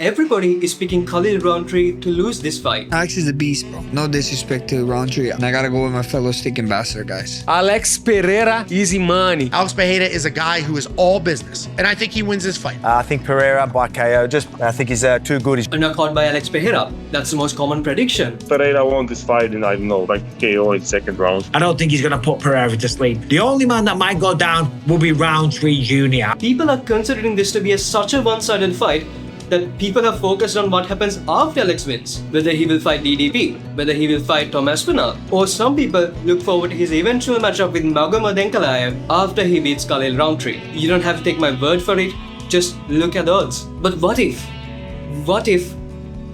Everybody is picking Khalil Rountree to lose this fight. Alex is a beast, bro. No disrespect to Rountree. And I gotta go with my fellow stick ambassador, guys. Alex Pereira, easy money. Alex Pereira is a guy who is all business, and I think he wins this fight. I think Pereira by KO. I think he's too good. A knockout by Alex Pereira. That's the most common prediction. Pereira won this fight in, I don't know, like KO in second round. I don't think he's going to put Pereira to sleep. The only man that might go down will be Rountree Jr. People are considering this to be such a one-sided fight that people are focused on what happens after Alex wins. Whether he will fight DDP, whether he will fight Tom Aspinall, or some people look forward to his eventual matchup with Magomed Ankalaev after he beats Khalil Rountree. You don't have to take my word for it, just look at the odds. But what if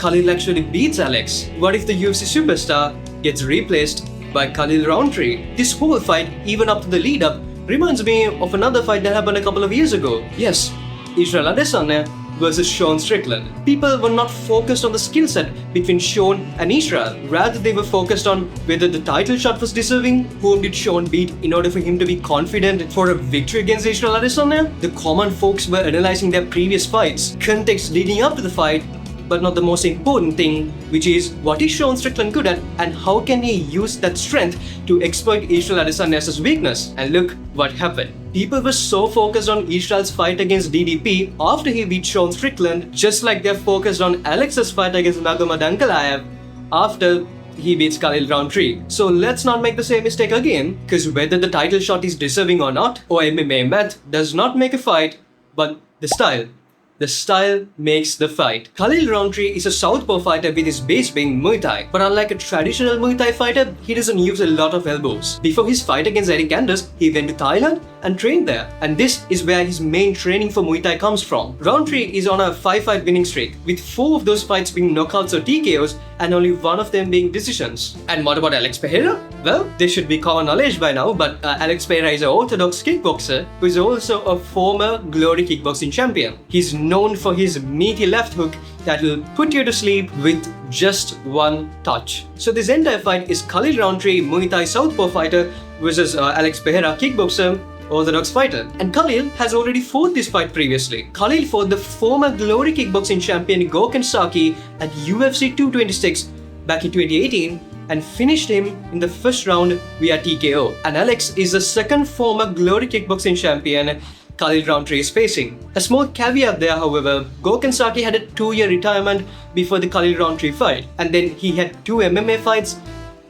Khalil actually beats Alex? What if the UFC superstar gets replaced by Khalil Rountree? This whole fight, even up to the lead up, reminds me of another fight that happened a couple of years ago. Yes, Israel Adesanya versus Sean Strickland. People were not focused on the skill set between Sean and Israel. Rather, they were focused on whether the title shot was deserving, whom did Sean beat in order for him to be confident for a victory against Israel Adesanya. The common folks were analyzing their previous fights, context leading up to the fight, but not the most important thing, which is what is Sean Strickland good at and how can he use that strength to exploit Israel Adesanya's weakness? And look what happened. People were so focused on Israel's fight against DDP after he beat Sean Strickland, just like they're focused on Alex's fight against Magomed Ankalaev after he beats Khalil Rountree. So let's not make the same mistake again, because whether the title shot is deserving or not, or MMA math does not make a fight, but the style. The style makes the fight. Khalil Rountree is a southpaw fighter with his base being Muay Thai. But unlike a traditional Muay Thai fighter, he doesn't use a lot of elbows. Before his fight against Eric Anders, he went to Thailand and trained there. And this is where his main training for Muay Thai comes from. Rountree is on a 5-fight winning streak, with 4 of those fights being knockouts or TKOs and only 1 of them being decisions. And what about Alex Pereira? Well, this should be common knowledge by now, but Alex Pereira is an orthodox kickboxer who is also a former Glory kickboxing champion. He's known for his meaty left hook that will put you to sleep with just one touch. So this entire fight is Khalil Rountree, Muay Thai southpaw fighter versus Alex Pereira, kickboxer, orthodox fighter. And Khalil has already fought this fight previously. Khalil fought the former Glory kickboxing champion Gokhan Saki at UFC 226 back in 2018 and finished him in the first round via TKO. And Alex is the second former Glory kickboxing champion Khalil Rountree is facing. A small caveat there, however, Gokhan Saki had a 2-year retirement before the Khalil Rountree fight, and then he had 2 MMA fights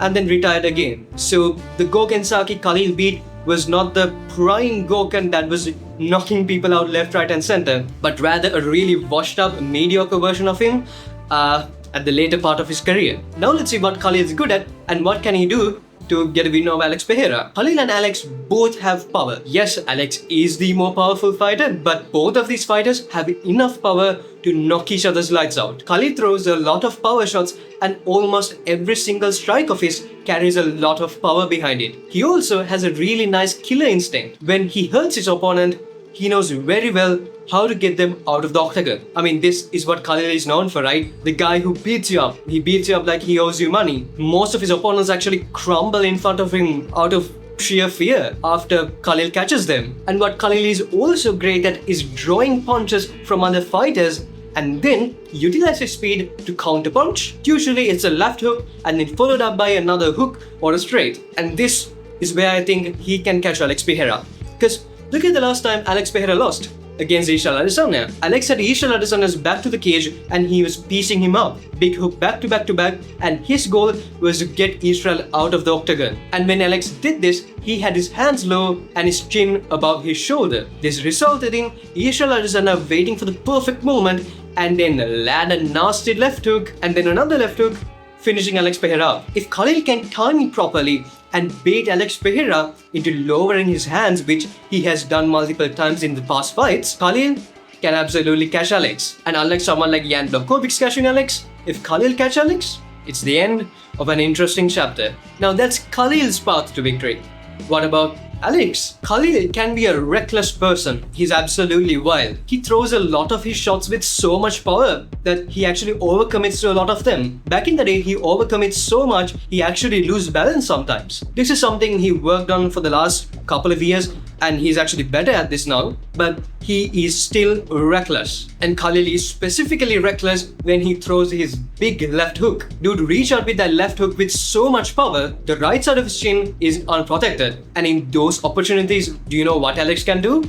and then retired again. So the Gokhan Saki Khalil beat was not the prime Gokhan that was knocking people out left, right and center, but rather a really washed up, mediocre version of him at the later part of his career. Now let's see what Khalil is good at and what can he do to get a win over Alex Pereira. Khalil and Alex both have power. Yes, Alex is the more powerful fighter, but both of these fighters have enough power to knock each other's lights out. Khalil throws a lot of power shots and almost every single strike of his carries a lot of power behind it. He also has a really nice killer instinct. When he hurts his opponent, he knows very well how to get them out of the octagon. I mean, this is what Khalil is known for, right? The guy who beats you up. He beats you up like he owes you money. Most of his opponents actually crumble in front of him out of sheer fear after Khalil catches them. And what Khalil is also great at is drawing punches from other fighters and then utilize his speed to counter punch. Usually it's a left hook and then followed up by another hook or a straight. And this is where I think he can catch Alex Pereira. Because look at the last time Alex Pereira lost against Israel Adesanya. Alex had Israel Adesanya's back to the cage and he was piecing him up. Big hook back to back to back, and his goal was to get Israel out of the octagon. And when Alex did this, he had his hands low and his chin above his shoulder. This resulted in Israel Adesanya waiting for the perfect moment and then land a nasty left hook and then another left hook, finishing Alex Pereira. If Khalil can time it properly and bait Alex Pereira into lowering his hands, which he has done multiple times in the past fights, Khalil can absolutely catch Alex. And unlike someone like Jan Blachowicz catching Alex, if Khalil catch Alex, it's the end of an interesting chapter. Now that's Khalil's path to victory. What about Alex? Khalil can be a reckless person. He's absolutely wild. He throws a lot of his shots with so much power that he actually overcommits to a lot of them. Back in the day, he overcommits so much, he actually loses balance sometimes. This is something he worked on for the last couple of years and he's actually better at this now, but he is still reckless. And Khalil is specifically reckless when he throws his big left hook. Dude, reach out with that left hook with so much power, the right side of his chin is unprotected. And in those opportunities, do you know what Alex can do?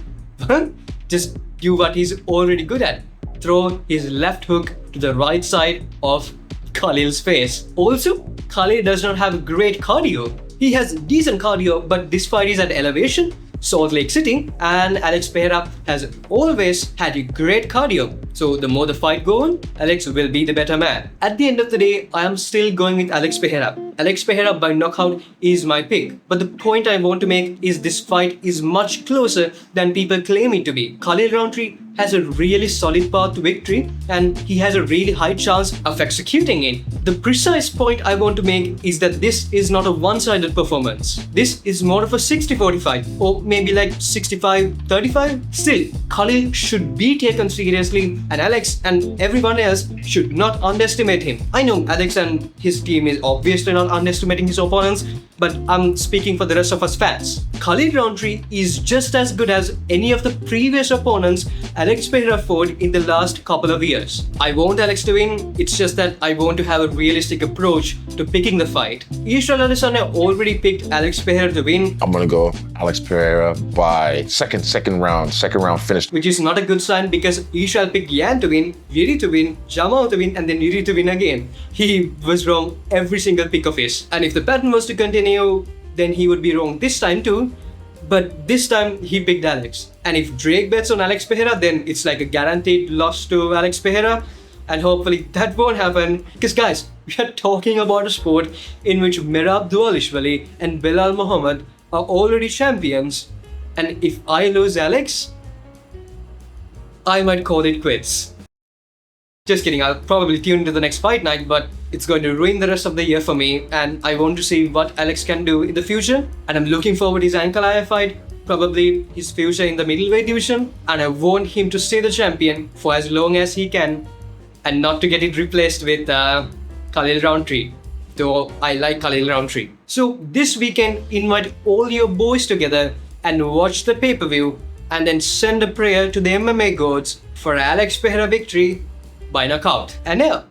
Just do what he's already good at. Throw his left hook to the right side of Khalil's face. Also, Khalil does not have great cardio. He has decent cardio, but this fight is at elevation, Salt Lake City, and Alex Pereira has always had a great cardio. So the more the fight goes on, Alex will be the better man. At the end of the day, I am still going with Alex Pereira. Alex Pereira by knockout is my pick. But the point I want to make is this fight is much closer than people claim it to be. Khalil Rountree has a really solid path to victory and he has a really high chance of executing it. The precise point I want to make is that this is not a one-sided performance. This is more of a 60-40 fight, or maybe like 65-35. Still, Khalil should be taken seriously and Alex and everyone else should not underestimate him. I know Alex and his team is obviously not underestimating his opponents, but I'm speaking for the rest of us fans. Khalil Rountree is just as good as any of the previous opponents Alex Pereira fought in the last couple of years. I want Alex to win, it's just that I want to have a realistic approach to picking the fight. Israel Adesanya already picked Alex Pereira to win. I'm gonna go Alex Pereira by second round finish. Which is not a good sign because Israel picked Yan to win, Yuri to win, Chama to win, and then Yuri to win again. He was wrong every single pick of his. And if the pattern was to continue, then he would be wrong this time too. But this time he picked Alex. And if Drake bets on Alex Pereira, then it's like a guaranteed loss to Alex Pereira. And hopefully that won't happen. Because guys, we are talking about a sport in which Merab Dualishvili and Belal Muhammad are already champions. And if I lose Alex, I might call it quits. Just kidding, I'll probably tune into the next fight night, but it's going to ruin the rest of the year for me and I want to see what Alex can do in the future. And I'm looking forward to his Ankalaev fight, probably his future in the middleweight division, and I want him to stay the champion for as long as he can and not to get it replaced with Khalil Rountree, though I like Khalil Rountree. So this weekend, invite all your boys together and watch the pay-per-view and then send a prayer to the MMA gods for Alex Pereira victory by knockout. And yeah,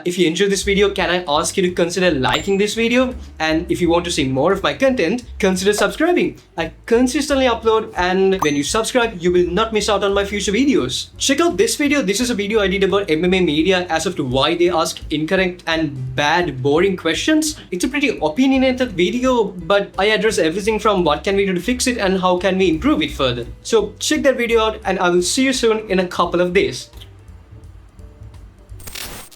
if you enjoyed this video, can I ask you to consider liking this video? And if you want to see more of my content, consider subscribing. I consistently upload, and when you subscribe, you will not miss out on my future videos. Check out this video. This is a video I did about MMA media as of to why they ask incorrect and bad, boring questions. It's a pretty opinionated video, but I address everything from what can we do to fix it and how can we improve it further. So check that video out and I will see you soon in a couple of days.